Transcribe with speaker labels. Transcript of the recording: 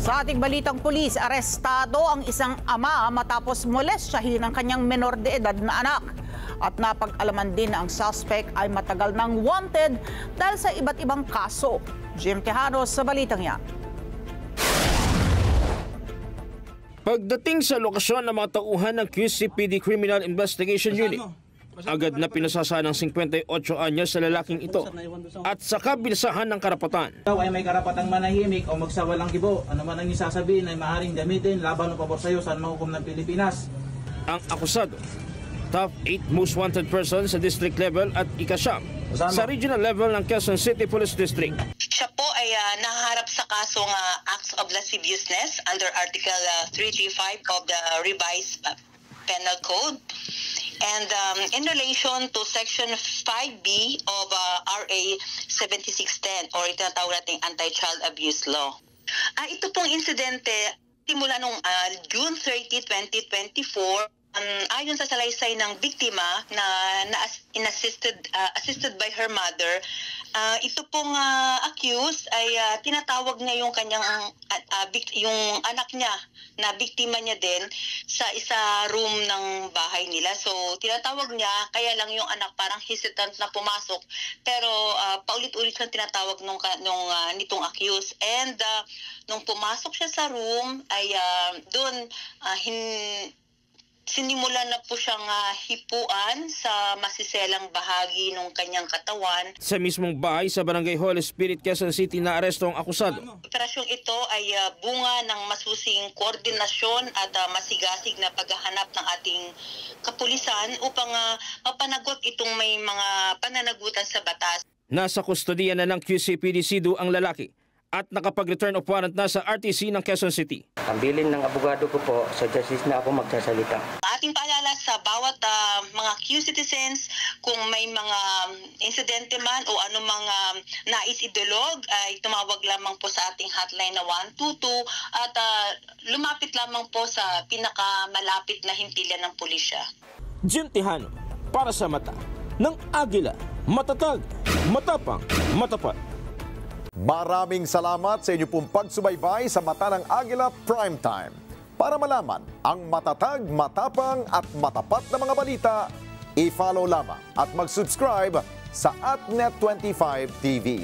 Speaker 1: Sa ating balitang pulis, arestado ang isang ama matapos molestyahin ang kanyang menor de edad na anak. At napag-alaman din na ang suspect ay matagal nang wanted dahil sa iba't ibang kaso. Jim Tejano sa balitang yan.
Speaker 2: Pagdating sa lokasyon ng mga tauhan ng QCPD Criminal Investigation Unit, agad na pinasasa ng 58 anyos sa lalaking ito at sa kabilasahan ng karapatan.
Speaker 3: Ikaw ay may karapatang manahimik o magsawalang gibo. Ano man ang isasabihin ay maaaring gamitin laban o pabor sa iyo sa mahukom ng Pilipinas.
Speaker 2: Ang akusado, top 8 most wanted person sa district level at ikasyam sa regional level ng Quezon City Police District.
Speaker 4: Siya po ay nahaharap sa kasong acts of lasciviousness under Article 335 of the revised Penal Code. And in relation to Section 5B of RA 7610 or itinatawag nating Anti-Child Abuse Law. Ito pong insidente simula noong June 30, 2024. Ayon sa salaysay ng biktima na assisted by her mother, ito pong accused ay tinatawag niya yung kanyang yung anak niya na biktima niya din sa isa room ng bahay nila. So tinatawag niya, kaya lang yung anak parang hesitant na pumasok, pero paulit-ulit siyang tinatawag nitong accused. And nung pumasok siya sa room ay doon sinimulan na po siyang hipuan sa masiselang bahagi ng kanyang katawan.
Speaker 2: Sa mismong bahay sa Barangay Holy Spirit, Quezon City, na aresto ang akusado.
Speaker 4: Operasyong ito ay bunga ng masusing koordinasyon at masigasig na paghahanap ng ating kapulisan upang mapanagot itong may mga pananagutan sa batas. Nasa
Speaker 2: kustodiya na ng QCPD Cebu ang lalaki at nakapag-return of warrant na sa RTC ng Quezon City.
Speaker 5: Ang bilin ng abogado ko po, sa justice na ako magsasalita.
Speaker 4: Ating paalala sa bawat mga Q-citizens, kung may mga insidente man o anumang nais idulog, ay tumawag lamang po sa ating hotline na 122 at lumapit lamang po sa pinakamalapit na himpilan ng pulisya.
Speaker 2: Jim Tejano, para sa mata ng Agila, matatag, matapang, matapat.
Speaker 6: Maraming salamat sa inyo pong pagsubaybay sa Mata ng Agila Primetime. Para malaman ang matatag, matapang at matapat na mga balita, i-follow lamang at mag-subscribe sa @Net25 TV.